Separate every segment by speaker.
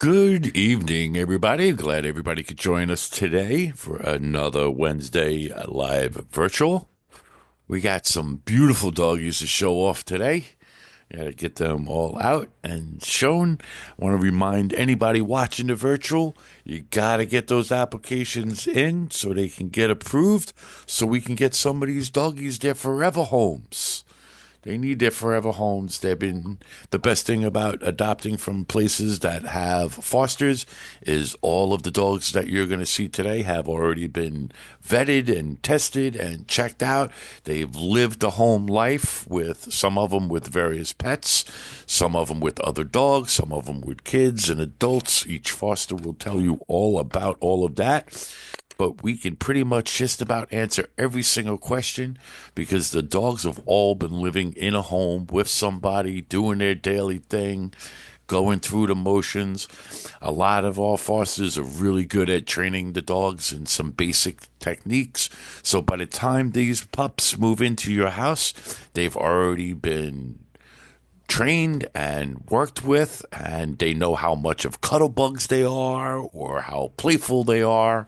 Speaker 1: Good evening, everybody. Glad everybody could join us today for another Wednesday live virtual. We got some beautiful doggies to show off today. Got to get them all out and shown. I want to remind anybody watching the virtual, you got to get those applications in so they can get approved so we can get some of these doggies their forever homes. They need their forever homes. They've been the best thing about adopting from places that have fosters is all of the dogs that you're going to see today have already been vetted and tested and checked out. They've lived a home life with some of them with various pets, some of them with other dogs, some of them with kids and adults. Each foster will tell you all about all of that, but we can pretty much just about answer every single question because the dogs have all been living in a home with somebody, doing their daily thing, going through the motions. A lot of our fosters are really good at training the dogs in some basic techniques. So by the time these pups move into your house, they've already been trained and worked with, and they know how much of cuddle bugs they are or how playful they are,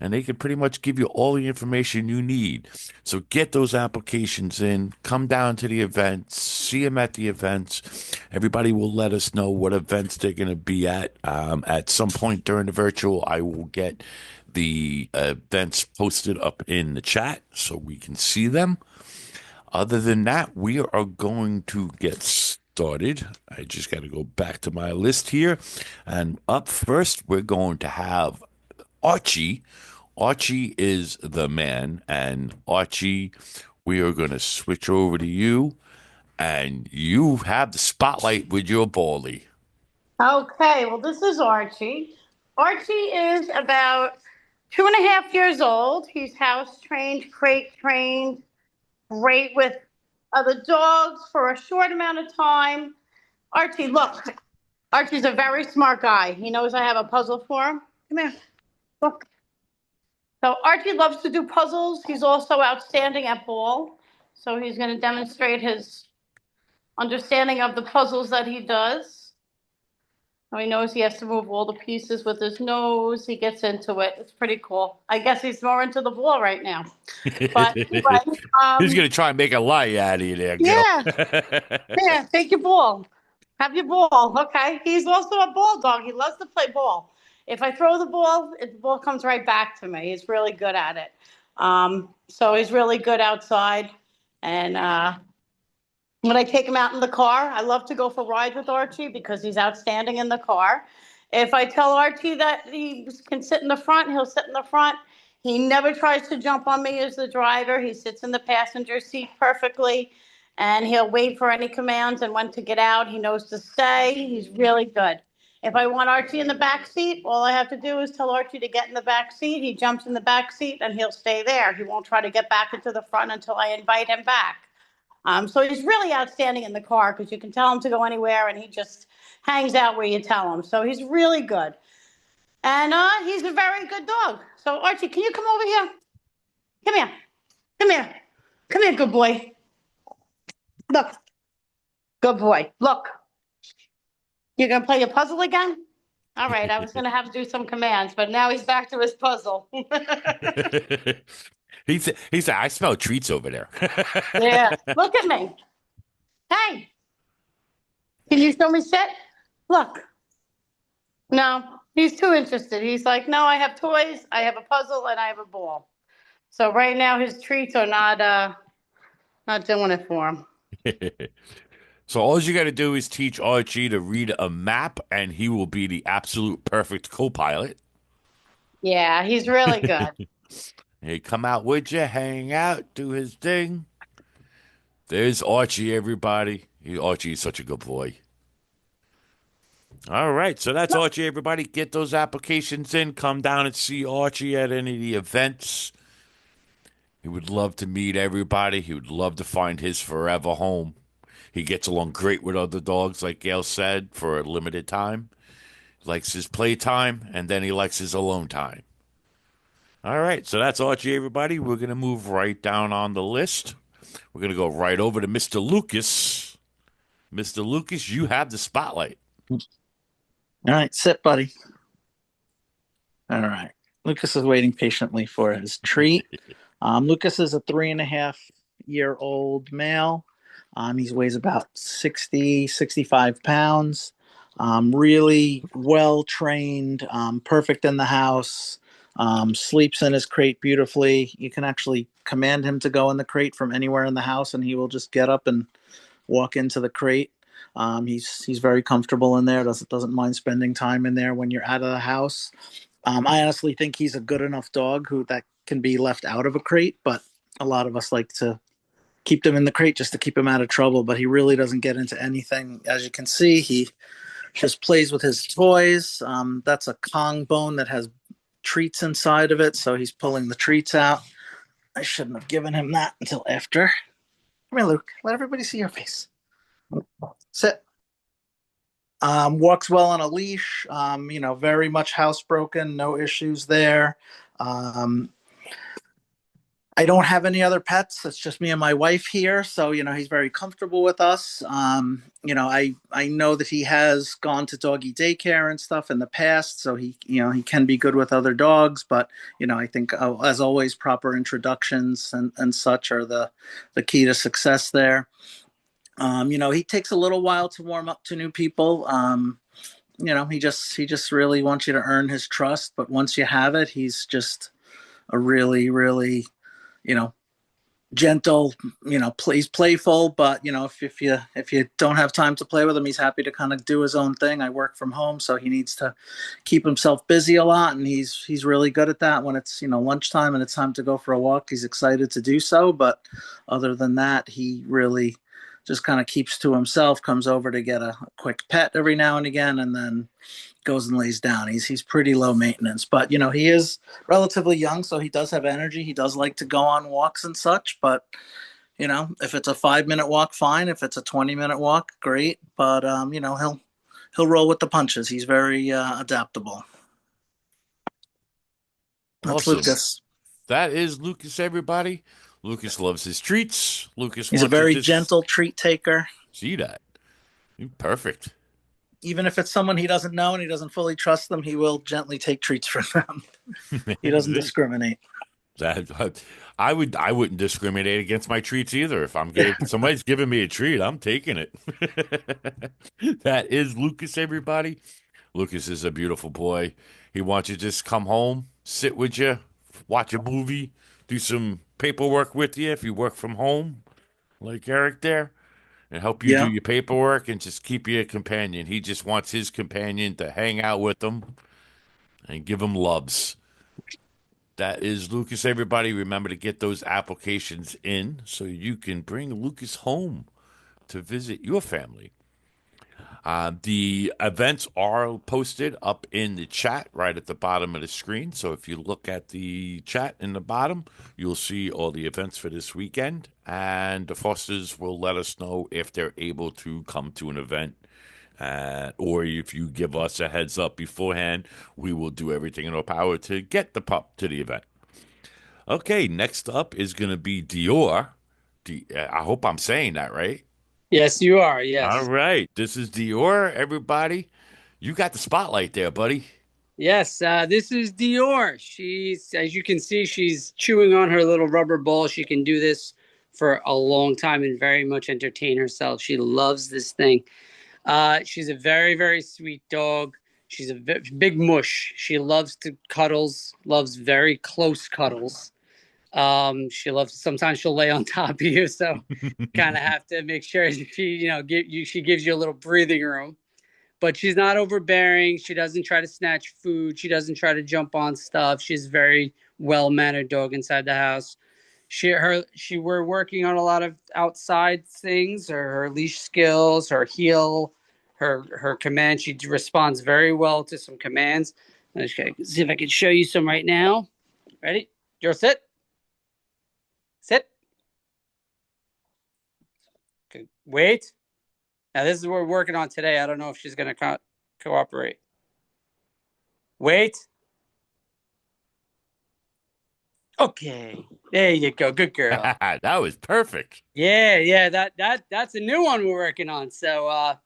Speaker 1: and they can pretty much give you all the information you need. So get those applications in, come down to the events, see them at the events. Everybody will let us know what events they're going to be at some point during the virtual. I will get the events posted up in the chat so we can see them. Other than that, we are going to get started. I just got to go back to my list here. And up first, we're going to have Arichie. Arichie is the man. And Arichie, we are going to switch over to you. And you have the spotlight with your ballie.
Speaker 2: Okay, well, this is Archie. Archie is about 2.5 years old. He's house trained, crate trained, great with other dogs for a short amount of time. Archie, look, Archie's a very smart guy. He knows I have a puzzle for him. Come here, look. So Archie loves to do puzzles. He's also outstanding at ball. So he's going to demonstrate his understanding of the puzzles that he does. So he knows he has to move all the pieces with his nose. He gets into it. It's pretty cool. I guess he's more into the ball right now. But anyway,
Speaker 1: He's going to try and make a lie out of you there, girl.
Speaker 2: yeah, yeah, take your ball. Have your ball. Okay. He's also a ball dog. He loves to play ball. If I throw the ball comes right back to me. He's really good at it. So he's really good outside. And when I take him out in the car, I love to go for rides with Archie because he's outstanding in the car. If I tell Archie that he can sit in the front, he'll sit in the front. He never tries to jump on me as the driver. He sits in the passenger seat perfectly, and he'll wait for any commands and when to get out. He knows to stay. He's really good. If I want Archie in the back seat, all I have to do is tell Archie to get in the back seat. He jumps in the back seat and he'll stay there. He won't try to get back into the front until I invite him back. So he's really outstanding in the car because you can tell him to go anywhere and he just hangs out where you tell him. So he's really good. And he's a very good dog. So Archie, can you come over here? Come here. Come here. Come here, good boy. Look. Good boy. Look. You're going to play your puzzle again? All right. I was going to have to do some commands, but now he's back to his puzzle.
Speaker 1: He said, I smell treats over there.
Speaker 2: Yeah. Look at me. Hey. Can you show me sit? Look. No, he's too interested. He's like, no, I have toys, I have a puzzle, and I have a ball. So right now his treats are not doing it for him.
Speaker 1: So all you got to do is teach Arichie to read a map, and he will be the absolute perfect co-pilot.
Speaker 2: Yeah, he's really good.
Speaker 1: He come out with you, hang out, do his thing. There's Arichie, everybody. Arichie is such a good boy. All right, so that's Arichie, everybody. Get those applications in. Come down and see Arichie at any of the events. He would love to meet everybody. He would love to find his forever home. He gets along great with other dogs, like Gail said, for a limited time. He likes his playtime, and then he likes his alone time. All right, so that's Arichie, everybody. We're going to move right down on the list. We're going to go right over to Mr. Lucas. Mr. Lucas, you have the spotlight.
Speaker 3: All right, sit, buddy. All right. Lucas is waiting patiently for his treat. Lucas is a 3.5-year old male. He weighs about 60, 65 pounds. Really well trained, perfect in the house, sleeps in his crate beautifully. You can actually command him to go in the crate from anywhere in the house, and he will just get up and walk into the crate. He's very comfortable in there. Doesn't mind spending time in there when you're out of the house. I honestly think he's a good enough dog who that can be left out of a crate, but a lot of us like to keep them in the crate just to keep him out of trouble. But he really doesn't get into anything. As you can see, he just plays with his toys. That's a Kong bone that has treats inside of it, so he's pulling the treats out. I shouldn't have given him that until after. Come here, Luke. Let everybody see your face. Sit. Walks well on a leash. Very much housebroken. No issues there. Um, I don't have any other pets. It's just me and my wife here. So, he's very comfortable with us. I know that he has gone to doggy daycare and stuff in the past. So he can be good with other dogs. But, I think, as always, proper introductions and such are the key to success there. He takes a little while to warm up to new people. He just really wants you to earn his trust. But once you have it, he's just a really, really, you know, gentle, he's playful, but if you don't have time to play with him, he's happy to kind of do his own thing. I work from home, so he needs to keep himself busy a lot, and he's really good at that. When it's lunchtime and it's time to go for a walk, he's excited to do so. But other than that, he really just kind of keeps to himself, comes over to get a quick pet every now and again, and then goes and lays down. He's pretty low maintenance, but he is relatively young, so he does have energy. He does like to go on walks and such, but if it's a 5-minute walk, fine. If it's a 20-minute walk, great. But he'll roll with the punches. He's very adaptable. That's
Speaker 1: Awesome.
Speaker 3: Lucas.
Speaker 1: That is Lucas, everybody. Lucas loves his treats. Lucas
Speaker 3: He's a
Speaker 1: wants to
Speaker 3: very
Speaker 1: just
Speaker 3: gentle treat taker.
Speaker 1: see that. Perfect.
Speaker 3: Even if it's someone he doesn't know and he doesn't fully trust them, he will gently take treats from them. He doesn't discriminate.
Speaker 1: That I wouldn't discriminate against my treats either. If somebody's giving me a treat, I'm taking it. That is Lucas, everybody. Lucas is a beautiful boy. He wants you to just come home, sit with you, watch a movie, do some paperwork with you if you work from home, like Eric there, and help you do
Speaker 3: Yeah.
Speaker 1: your paperwork and just keep you a companion. He just wants his companion to hang out with him and give him loves. That is Lucas, everybody. Remember to get those applications in so you can bring Lucas home to visit your family. The events are posted up in the chat right at the bottom of the screen. So if you look at the chat in the bottom, you'll see all the events for this weekend. And the Fosters will let us know if they're able to come to an event. Or if you give us a heads up beforehand, we will do everything in our power to get the pup to the event. Okay, next up is going to be Dior. I hope I'm saying that right.
Speaker 4: Yes, you are.
Speaker 1: All
Speaker 4: Yes.
Speaker 1: right, this is Dior, everybody. You got the spotlight there, buddy.
Speaker 4: Yes. This is Dior. As you can see, she's chewing on her little rubber ball. She can do this for a long time and very much entertain herself. She loves this thing. She's a very, very sweet dog. She's a big mush. She loves to cuddles, loves very close cuddles. Sometimes she'll lay on top of you. So kind of have to make sure she gives you a little breathing room. But she's not overbearing. She doesn't try to snatch food. She doesn't try to jump on stuff. She's a very well mannered dog inside the house. We're working on a lot of outside things, her leash skills, her heel, her command. She responds very well to some commands. Let's see if I can show you some right now. Ready? You're sit. Sit. Okay. Wait. Now this is what we're working on today. I don't know if she's going to cooperate. Wait. Okay. There you go. Good girl.
Speaker 1: That was perfect.
Speaker 4: Yeah. That's a new one we're working on. So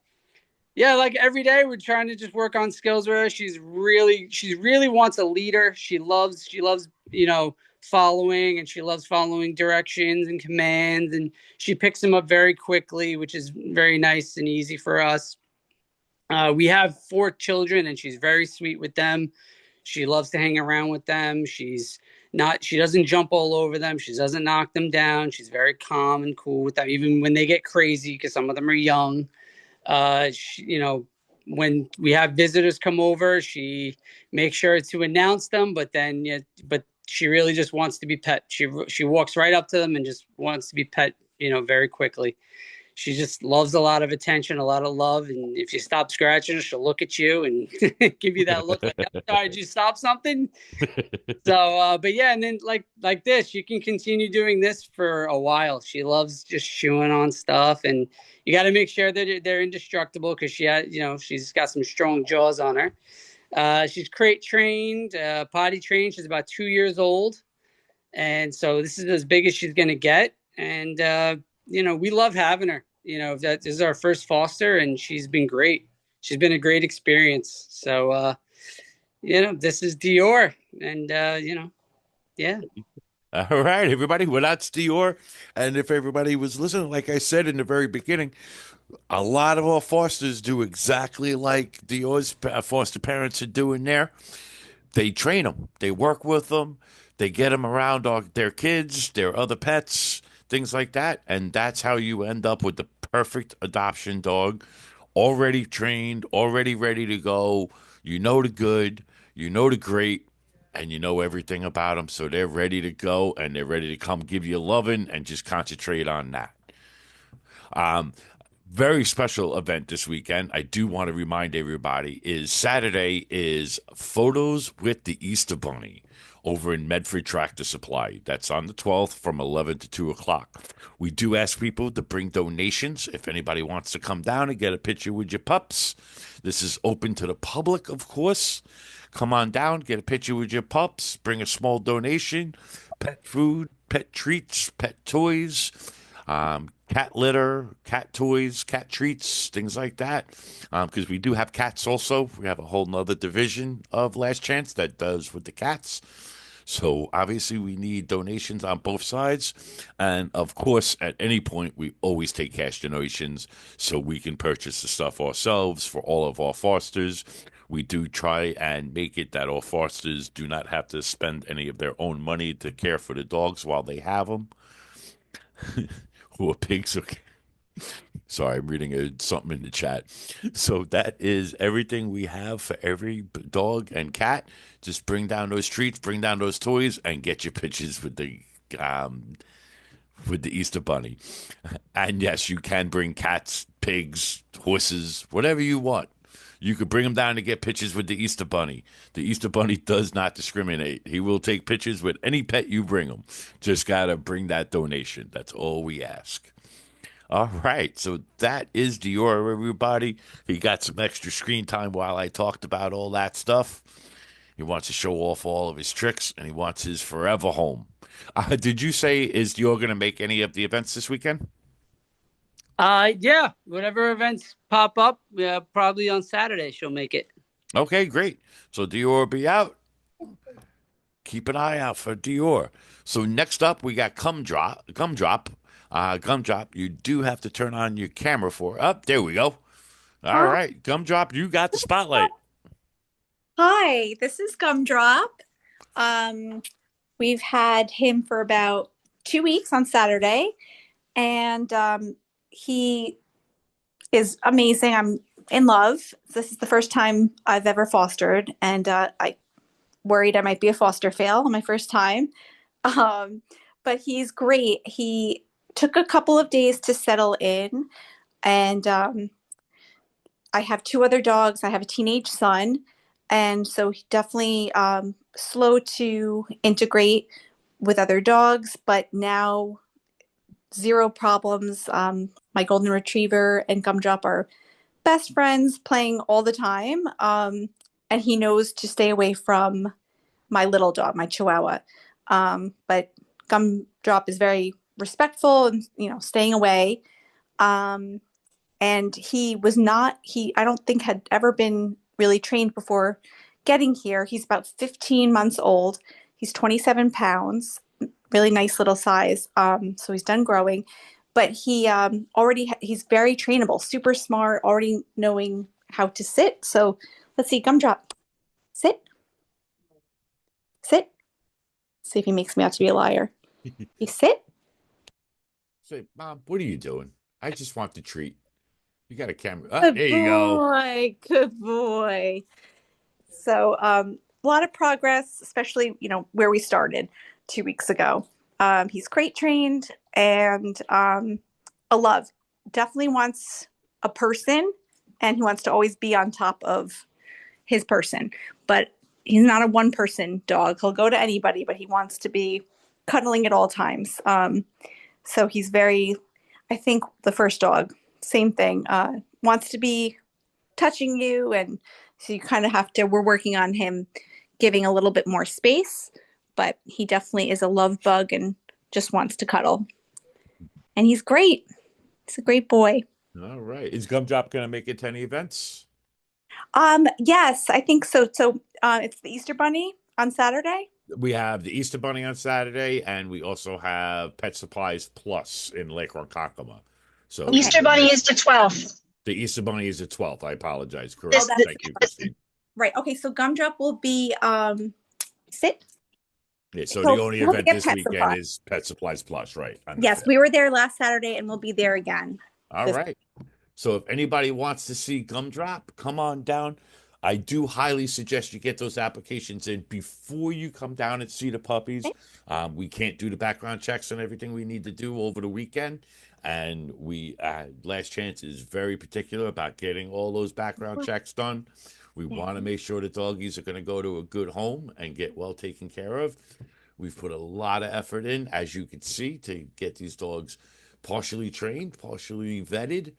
Speaker 4: Yeah, like every day we're trying to just work on skills with her. She really wants a leader. She loves, following, and she loves following directions and commands, and she picks them up very quickly, which is very nice and easy for us. We have 4 children, and she's very sweet with them. She loves to hang around with them. She doesn't jump all over them. She doesn't knock them down. She's very calm and cool with them, even when they get crazy, because some of them are young. When we have visitors come over, she makes sure to announce them, but she really just wants to be pet. She walks right up to them and just wants to be pet, very quickly. She just loves a lot of attention, a lot of love, and if you stop scratching her, she'll look at you and give you that look like, "I'm sorry, did you stop something?" So, but yeah, and then like this, you can continue doing this for a while. She loves just chewing on stuff, and you got to make sure that they're indestructible, because she's got some strong jaws on her. She's crate trained, potty trained. She's about 2 years old, and so this is as big as she's gonna get. And we love having her. That this is our first foster, and she's been great. She's been a great experience. So this is Dior, and yeah.
Speaker 1: All right, everybody. Well, that's Dior. And if everybody was listening, like I said in the very beginning, a lot of our fosters do exactly like Dior's foster parents are doing there. They train them, they work with them, they get them around their kids, their other pets, things like that. And that's how you end up with the perfect adoption dog, already trained, already ready to go. You know the good, you know the great, and you know everything about them. So they're ready to go and they're ready to come give you loving and just concentrate on that. Um, Very special event this weekend. I do want to remind everybody is Saturday is Photos with the Easter Bunny over in Medford Tractor Supply. That's on the 12th from 11 to 2 o'clock. We do ask people to bring donations if anybody wants to come down and get a picture with your pups. This is open to the public, of course. Come on down, get a picture with your pups, bring a small donation, pet food, pet treats, pet toys, cat litter, cat toys, cat treats, things like that. Because we do have cats also. We have a whole nother division of Last Chance that does with the cats. So obviously we need donations on both sides. And of course, at any point, we always take cash donations so we can purchase the stuff ourselves for all of our fosters. We do try and make it that our fosters do not have to spend any of their own money to care for the dogs while they have them. Who are pigs? Okay. Sorry, I'm reading something in the chat. So that is everything we have for every dog and cat. Just bring down those treats, bring down those toys, and get your pictures with the Easter Bunny. And yes, you can bring cats, pigs, horses, whatever you want. You could bring them down to get pictures with the Easter Bunny. The Easter Bunny does not discriminate. He will take pictures with any pet you bring him. Just got to bring that donation. That's all we ask. All right. So that is Dior, everybody. He got some extra screen time while I talked about all that stuff. He wants to show off all of his tricks, and he wants his forever home. Did you say, is Dior going to make any of the events this weekend?
Speaker 4: Yeah, whatever events pop up, yeah, probably on Saturday she'll make it.
Speaker 1: Okay, great. So Dior will be out. Keep an eye out for Dior. So next up, we got Gumdrop. Gumdrop, you do have to turn on your camera for. Up there we go. All right, Gumdrop, you got the spotlight.
Speaker 5: Hi, this is Gumdrop. We've had him for about 2 weeks on Saturday, and he is amazing. I'm in love. This is the first time I've ever fostered, and I worried I might be a foster fail on my first time. But he's great. He took a couple of days to settle in, and I have 2 other dogs. I have a teenage son, and so he definitely slow to integrate with other dogs, but now zero problems. My golden retriever and Gumdrop are best friends, playing all the time, and he knows to stay away from my little dog, my Chihuahua. But Gumdrop is very respectful and staying away. and he was not, I don't think had ever been really trained before getting here. He's about 15 months old. He's 27 pounds, really nice little size. So he's done growing, but he's very trainable, super smart, already knowing how to sit. So let's see, Gumdrop, sit, sit. See if he makes me out to be a liar. You sit.
Speaker 1: Say, Mom, what are you doing? I just want the treat. You got a camera.
Speaker 5: Good
Speaker 1: There you go.
Speaker 5: boy. Good boy. So a lot of progress, especially, where we started 2 weeks ago. He's crate trained and a love. Definitely wants a person, and he wants to always be on top of his person. But he's not a one person dog. He'll go to anybody, but he wants to be cuddling at all times. So he's I think the first dog, same thing, wants to be touching you. And so you kind of we're working on him giving a little bit more space, but he definitely is a love bug and just wants to cuddle. And he's great. He's a great boy.
Speaker 1: All right. Is Gumdrop going to make it to any events?
Speaker 5: Yes, I think so. So it's the Easter Bunny on Saturday.
Speaker 1: We have the Easter Bunny on Saturday, and we also have Pet Supplies Plus in Lake Ronkonkoma. So
Speaker 6: Easter Bunny is the 12th.
Speaker 1: the Easter Bunny is the 12th. I apologize. Correct.
Speaker 6: This-
Speaker 1: Thank you, Christine.
Speaker 5: Right. Okay. So Gumdrop will be sit.
Speaker 1: Yeah, so
Speaker 5: So
Speaker 1: the only
Speaker 5: we'll
Speaker 1: event
Speaker 5: get
Speaker 1: this
Speaker 5: Pet
Speaker 1: weekend
Speaker 5: Supplies.
Speaker 1: is Pet Supplies Plus, right?
Speaker 5: Yes, we were there last Saturday, and we'll be there again.
Speaker 1: All right. So if anybody wants to see Gumdrop, come on down. I do highly suggest you get those applications in before you come down and see the puppies. We can't do the background checks and everything we need to do over the weekend. And Last Chance is very particular about getting all those background checks done. We want to make sure the doggies are going to go to a good home and get well taken care of. We've put a lot of effort in, as you can see, to get these dogs partially trained, partially vetted,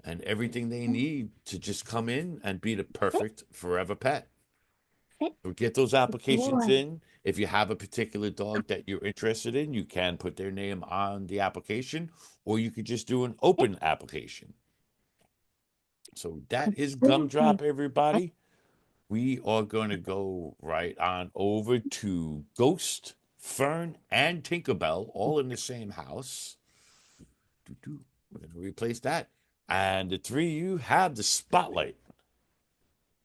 Speaker 1: and everything they need to just come in and be the perfect forever pet. So get those applications in. If you have a particular dog that you're interested in, you can put their name on the application, or you could just do an open application. So that is Gumdrop, everybody. We are going to go right on over to Ghost, Fern, and Tinkerbell, all in the same house. We're going to replace that. And the three of you have the spotlight.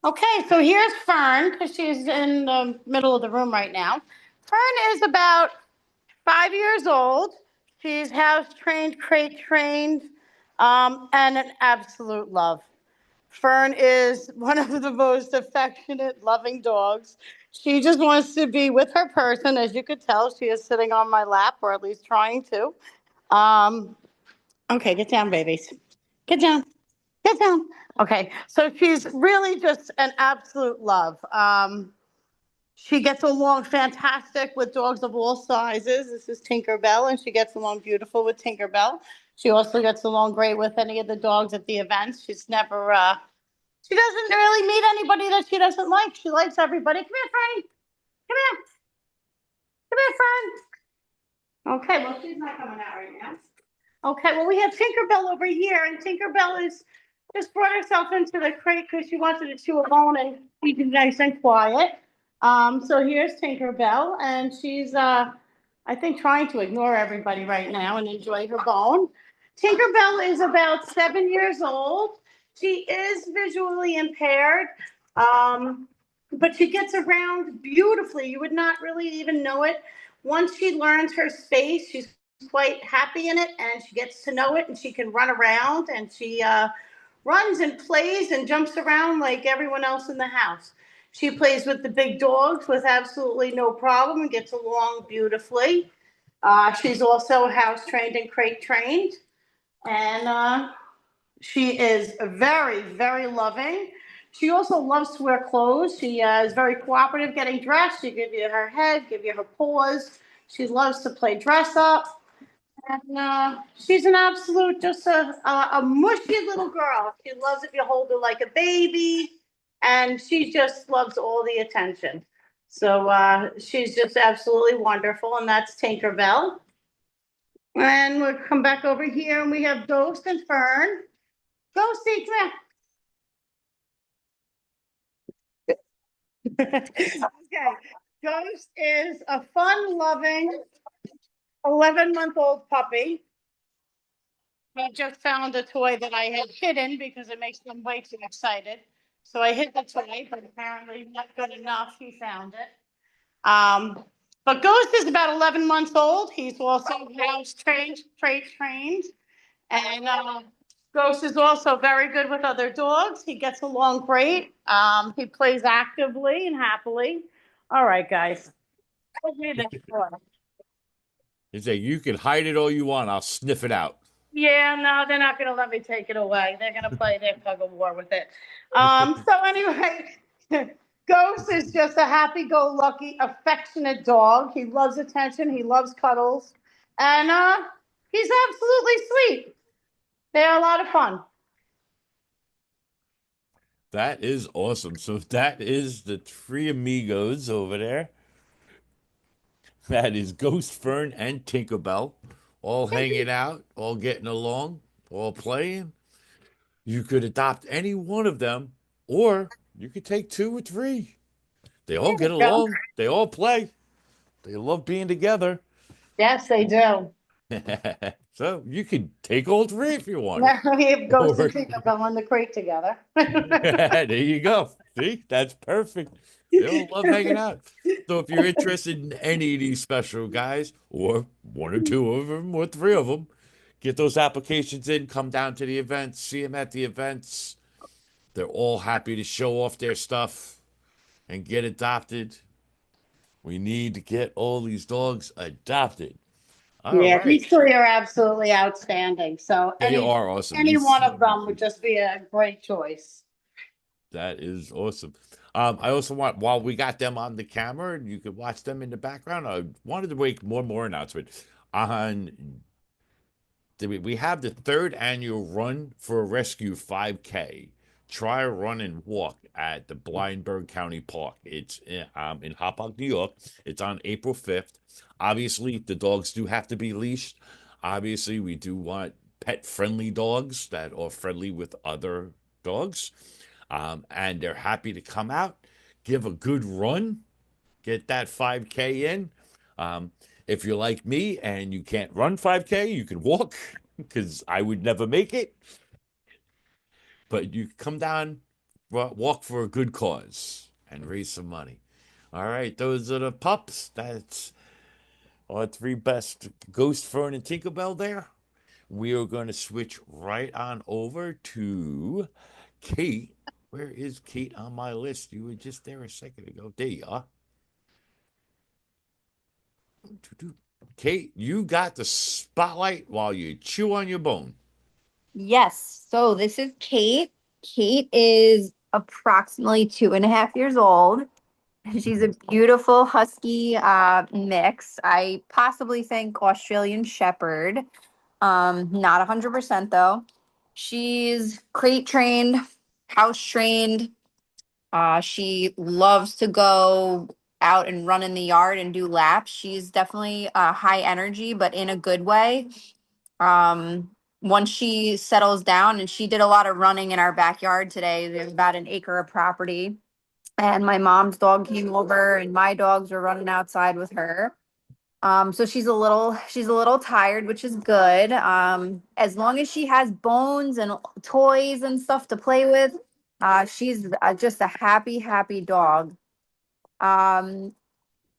Speaker 2: Okay, so here's Fern, because she's in the middle of the room right now. Fern is about 5 years old. She's house trained, crate trained, and an absolute love. Fern is one of the most affectionate, loving dogs. She just wants to be with her person. As you could tell, she is sitting on my lap, or at least trying to. Okay, get down, babies. Get down. Get down. Okay, so she's really just an absolute love. She gets along fantastic with dogs of all sizes. This is Tinkerbell, and she gets along beautiful with Tinkerbell. She also gets along great with any of the dogs at the events. She's never, she doesn't really meet anybody that she doesn't like. She likes everybody. Come here, Franny. Come here. Come here, Fern. Okay, well, she's not coming out right now. Okay, well, we have Tinkerbell over here, and Tinkerbell is just brought herself into the crate because she wanted to chew alone and be nice and quiet. So here's Tinkerbell, and she's, I think, trying to ignore everybody right now and enjoy her bone. Tinkerbell is about 7 years old. She is visually impaired, but she gets around beautifully. You would not really even know it. Once she learns her space, she's quite happy in it, and she gets to know it, and she can run around, and she runs and plays and jumps around like everyone else in the house. She plays with the big dogs with absolutely no problem and gets along beautifully. She's also house trained and crate trained, and she is very, very loving. She also loves to wear clothes. She is very cooperative getting dressed. She gives you her head, give you her paws. She loves to play dress up. And she's an absolute, just a mushy little girl. She loves if you hold her like a baby, and she just loves all the attention. So she's just absolutely wonderful, and that's Tinkerbell. And we'll come back over here, and we have Ghost and Fern. Ghosty, come here. Okay. Ghost is a fun-loving 11-month-old puppy. He just found a toy that I had hidden because it makes them way too excited. So I hid the toy, but apparently not good enough. He found it. But Ghost is about 11 months old. He's also house trained, crate trained. And Ghost is also very good with other dogs. He gets along great. He plays actively and happily. All right, guys. Give me this toy.
Speaker 1: He say, you can hide it all you want. I'll sniff it out.
Speaker 2: Yeah, no, they're not going to let me take it away. They're going to play their tug of war with it. So anyway, Ghost is just a happy-go-lucky, affectionate dog. He loves attention. He loves cuddles, and he's absolutely sweet. They're a lot of fun.
Speaker 1: That is awesome. So that is the three amigos over there. That is Ghost, Fern, and Tinkerbell, all hanging out, all getting along, all playing. You could adopt any one of them, or you could take two or three. They all get
Speaker 2: Go.
Speaker 1: along. They all play. They love being together.
Speaker 2: Yes, they do.
Speaker 1: So you could take all three if you wanted.
Speaker 2: Now we have Ghost and
Speaker 1: Or
Speaker 2: Tinkerbell in the crate together.
Speaker 1: there you go. See, that's perfect. They all love hanging out. So if you're interested in any of these special guys, or one or two of them, or three of them, get those applications in, come down to the events, see them at the events. They're all happy to show off their stuff and get adopted. We need to get all these dogs adopted. All
Speaker 2: Yeah,
Speaker 1: right.
Speaker 2: these three are absolutely outstanding. So
Speaker 1: They are awesome.
Speaker 2: any
Speaker 1: These
Speaker 2: one of them would just be a great choice.
Speaker 1: That is awesome. I also want, while we got them on the camera, and you could watch them in the background, I wanted to make one more announcement. On we have the third annual Run for a Rescue 5K. Try, run, and walk at the Blindberg County Park. It's in Hopog, New York. It's on April 5th. Obviously, the dogs do have to be leashed. Obviously, we do want pet-friendly dogs that are friendly with other dogs. And they're happy to come out, give a good run, get that 5K in. Um, if you're like me and you can't run 5K, you can walk because I would never make it. But you come down, walk for a good cause and raise some money. All right, those are the pups. That's our three best Ghost, Fern, and Tinkerbell there. We are going to switch right on over to Kate. Where is Kate on my list? You were just there a second ago. There you are. Kate, you got the spotlight while you chew on your bone.
Speaker 7: Yes. So this is Kate. Kate is approximately 2.5 years old. She's a beautiful husky mix. I possibly think Australian Shepherd. Not 100% though. She's crate trained, house trained. She loves to go out and run in the yard and do laps. She's definitely high energy, but in a good way. Once she settles down, and she did a lot of running in our backyard today. There's about an acre of property, and my mom's dog came over, and my dogs were running outside with her. So she's a little tired, which is good. As long as she has bones and toys and stuff to play with, she's just a happy dog. Um,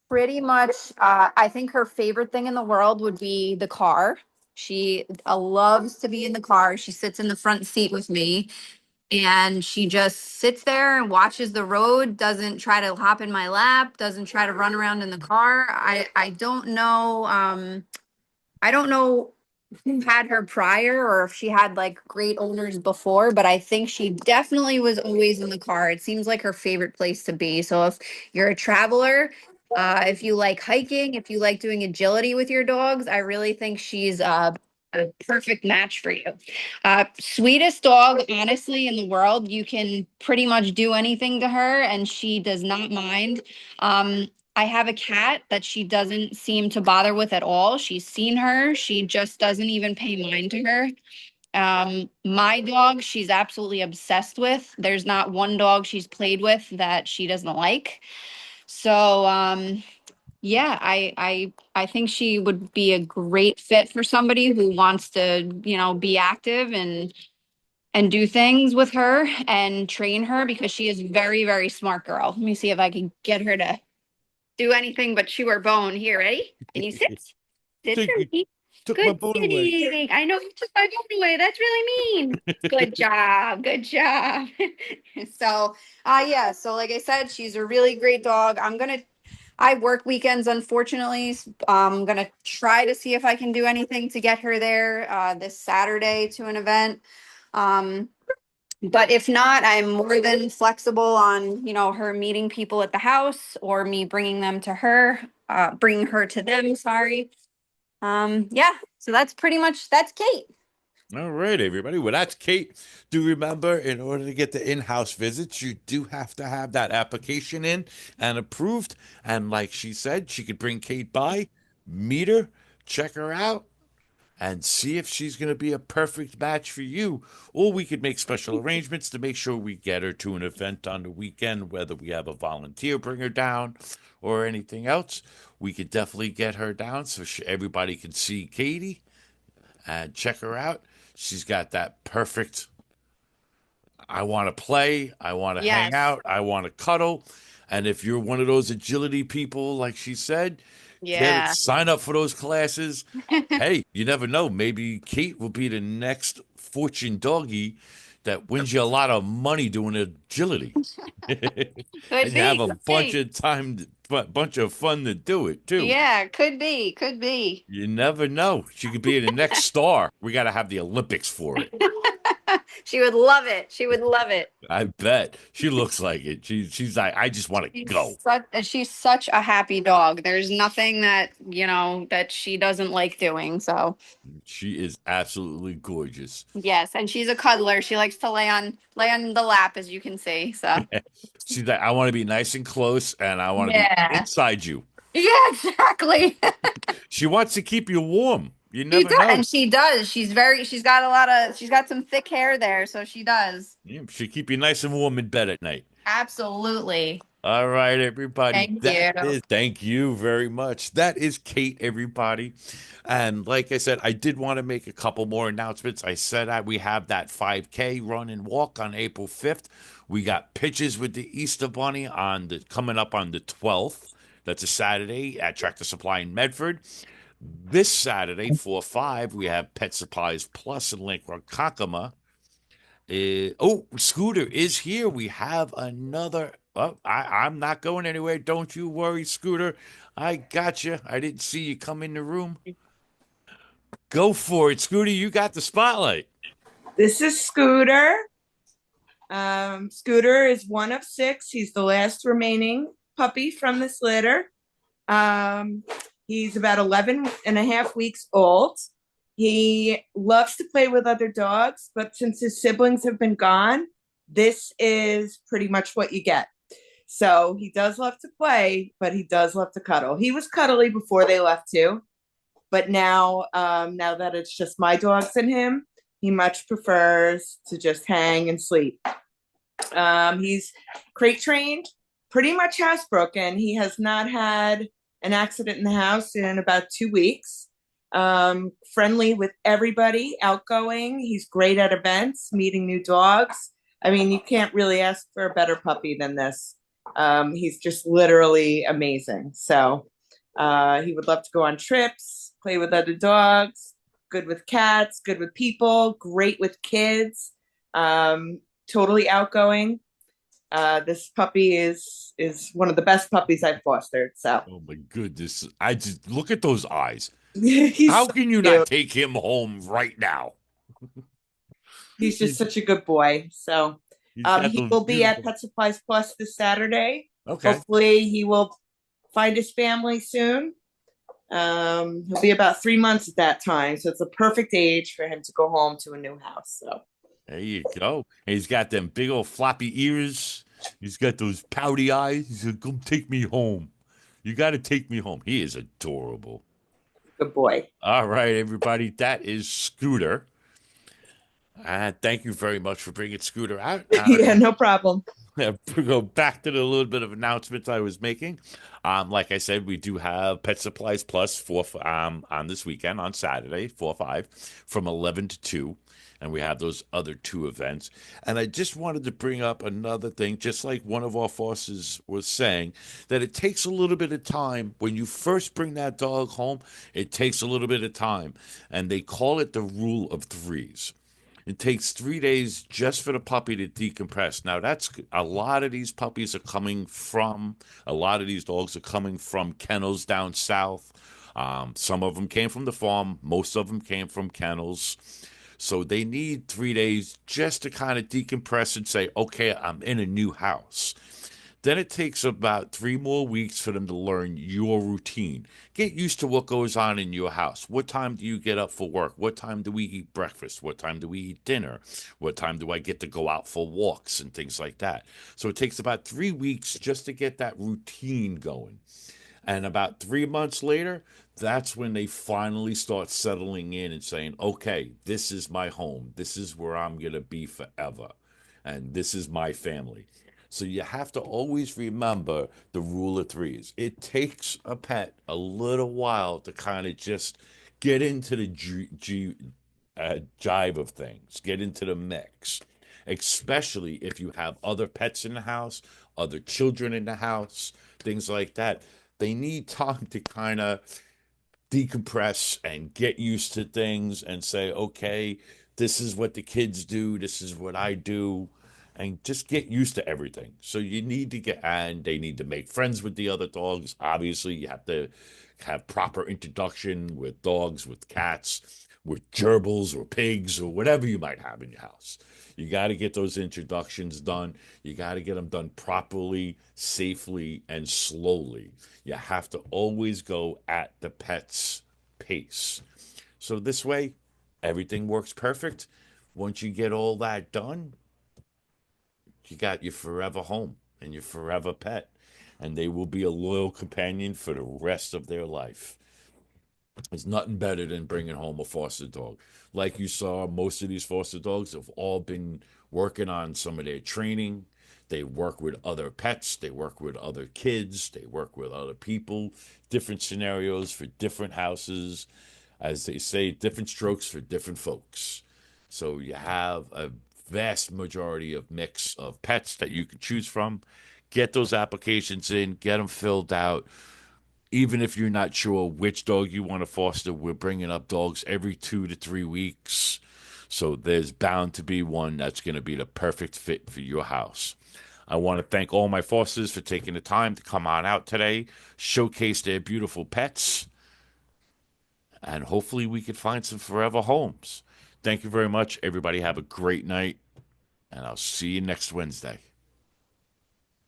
Speaker 7: Pretty much, I think her favorite thing in the world would be the car. She loves to be in the car. She sits in the front seat with me, and she just sits there and watches the road, doesn't try to hop in my lap, doesn't try to run around in the car. I don't know. I don't know who had her prior or if she had like great owners before, but I think she definitely was always in the car. It seems like her favorite place to be. So if you're a traveler, if you like hiking, if you like doing agility with your dogs, I really think she's a perfect match for you. Sweetest dog, honestly, in the world. You can pretty much do anything to her, and she does not mind. I have a cat that she doesn't seem to bother with at all. She's seen her. She just doesn't even pay mind to her. My dog, she's absolutely obsessed with. There's not one dog she's played with that she doesn't like. So, yeah, I think she would be a great fit for somebody who wants to, be active and do things with her and train her because she is very, very smart girl. Let me see if I can get her to do anything but chew her bone. Here, ready? Can you sit? Sit for
Speaker 1: You
Speaker 7: me.
Speaker 1: took my
Speaker 7: Good
Speaker 1: bone away.
Speaker 7: kitty. I know you took my bone away. That's really mean. Good job. Good job. So, yeah. So, like I said, she's a really great dog. I work weekends, unfortunately. I'm gonna try to see if I can do anything to get her there this Saturday to an event. Um, but if not, I'm more than flexible on, her meeting people at the house or me bringing them to her, bringing her to them, sorry. Yeah, so that's Kate.
Speaker 1: All right, everybody. Well, that's Kate. Do remember, in order to get the in-house visits, you do have to have that application in and approved. And like she said, she could bring Kate by, meet her, check her out, and see if she's going to be a perfect match for you. Or we could make special arrangements to make sure we get her to an event on the weekend, whether we have a volunteer bring her down or anything else. We could definitely get her down so everybody can see Katie and check her out. She's got that perfect, I want to play, I want to hang
Speaker 7: Yes.
Speaker 1: out, I want to cuddle. And if you're one of those agility people, like she said,
Speaker 7: Yeah.
Speaker 1: sign up for those classes. Hey, you never know. Maybe Kate will be the next fortune doggy that wins you a lot of money doing agility.
Speaker 7: Could
Speaker 1: And you have
Speaker 7: be,
Speaker 1: a
Speaker 7: could be.
Speaker 1: bunch of fun to do it too.
Speaker 7: Yeah, could be, could be.
Speaker 1: You never know. She could be the next star. We got to have the Olympics for it.
Speaker 7: She would love it. She would love it.
Speaker 1: I bet she looks like it. She's like, I just want to go.
Speaker 7: She's such a happy dog. There's nothing that, that she doesn't like doing. So,
Speaker 1: She is absolutely gorgeous.
Speaker 7: yes, and she's a cuddler. She likes to lay on the lap, as you can see. So,
Speaker 1: She's like, I want to be nice and close, and I want to be
Speaker 7: yeah.
Speaker 1: inside you.
Speaker 7: Yeah, exactly.
Speaker 1: She wants to keep you warm. You
Speaker 7: She
Speaker 1: never
Speaker 7: does,
Speaker 1: know.
Speaker 7: and she does. She's got some thick hair there, so she does.
Speaker 1: Yeah, she keep you nice and warm in bed at night.
Speaker 7: Absolutely.
Speaker 1: All right, everybody.
Speaker 7: Thank you.
Speaker 1: Thank you very much. That is Kate, everybody. And like I said, I did want to make a couple more announcements. I said we have that 5K run and walk on April 5th. We got pictures with the Easter Bunny coming up on the 12th. That's a Saturday at Tractor Supply in Medford. This Saturday, 4/5, we have Pet Supplies Plus in Lake Ronkonkoma. Scooter is here. We have another. Oh, I'm not going anywhere. Don't you worry, Scooter. I got you. I didn't see you come in the room. Go for it, Scooter. You got the spotlight.
Speaker 8: This is Scooter. Scooter is one of 6. He's the last remaining puppy from this litter. He's about 11 and a half weeks old. He loves to play with other dogs, but since his siblings have been gone, this is pretty much what you get. So he does love to play, but he does love to cuddle. He was cuddly before they left too, but now that it's just my dogs and him, he much prefers to just hang and sleep. He's crate trained, pretty much housebroken. He has not had an accident in the house in about 2 weeks. Friendly with everybody, outgoing. He's great at events, meeting new dogs. I mean, you can't really ask for a better puppy than this. He's just literally amazing. So he would love to go on trips, play with other dogs, good with cats, good with people, great with kids, totally outgoing. This puppy is one of the best puppies I've fostered. So,
Speaker 1: oh my goodness! I just look at those eyes.
Speaker 8: He's
Speaker 1: How
Speaker 8: so
Speaker 1: can you
Speaker 8: cute.
Speaker 1: not take him home right now?
Speaker 8: He's just such a good boy. So he will be at Pet Supplies Plus this Saturday.
Speaker 1: Okay.
Speaker 8: Hopefully he will find his family soon. He'll be about 3 months at that time. So it's a perfect age for him to go home to a new house. So
Speaker 1: there you go. And he's got them big old floppy ears. He's got those pouty eyes. He said, come take me home. You got to take me home. He is adorable.
Speaker 8: Good boy.
Speaker 1: All right, everybody. That is Scooter. Thank you very much for bringing Scooter out.
Speaker 8: Yeah, no problem.
Speaker 1: Go back to the little bit of announcements I was making. Like I said, we do have Pet Supplies Plus on this weekend on Saturday, 4-5, from 11 to 2. And we have those other two events. And I just wanted to bring up another thing, just like one of our bosses was saying, that it takes a little bit of time. When you first bring that dog home, it takes a little bit of time. And they call it the rule of threes. It takes 3 days just for the puppy to decompress. Now, that's a lot of these puppies are coming from, a lot of these dogs are coming from kennels down south. Some of them came from the farm, most of them came from kennels. So they need 3 days just to kind of decompress and say, okay, I'm in a new house. Then it takes about 3 more weeks for them to learn your routine. Get used to what goes on in your house. What time do you get up for work? What time do we eat breakfast? What time do we eat dinner? What time do I get to go out for walks and things like that? So it takes about 3 weeks just to get that routine going. And about 3 months later, that's when they finally start settling in and saying, okay, this is my home. This is where I'm going to be forever. And this is my family. So you have to always remember the rule of threes. It takes a pet a little while to kind of just get into the jive of things, get into the mix, especially if you have other pets in the house, other children in the house, things like that. They need time to kind of decompress and get used to things and say, okay, this is what the kids do, this is what I do, and just get used to everything. So you need to and they need to make friends with the other dogs. Obviously, you have to have proper introduction with dogs, with cats, with gerbils or pigs or whatever you might have in your house. You got to get those introductions done. You got to get them done properly, safely, and slowly. You have to always go at the pet's pace. So this way, everything works perfect. Once you get all that done, you got your forever home and your forever pet, and they will be a loyal companion for the rest of their life. There's nothing better than bringing home a foster dog. Like you saw, most of these foster dogs have all been working on some of their training. They work with other pets, they work with other kids, they work with other people, different scenarios for different houses. As they say, different strokes for different folks. So you have a vast majority of mix of pets that you can choose from. Get those applications in, get them filled out. Even if you're not sure which dog you want to foster, we're bringing up dogs every 2 to 3 weeks. So there's bound to be one that's going to be the perfect fit for your house. I want to thank all my fosters for taking the time to come on out today, showcase their beautiful pets, and hopefully we could find some forever homes. Thank you very much. Everybody have a great night, and I'll see you next Wednesday.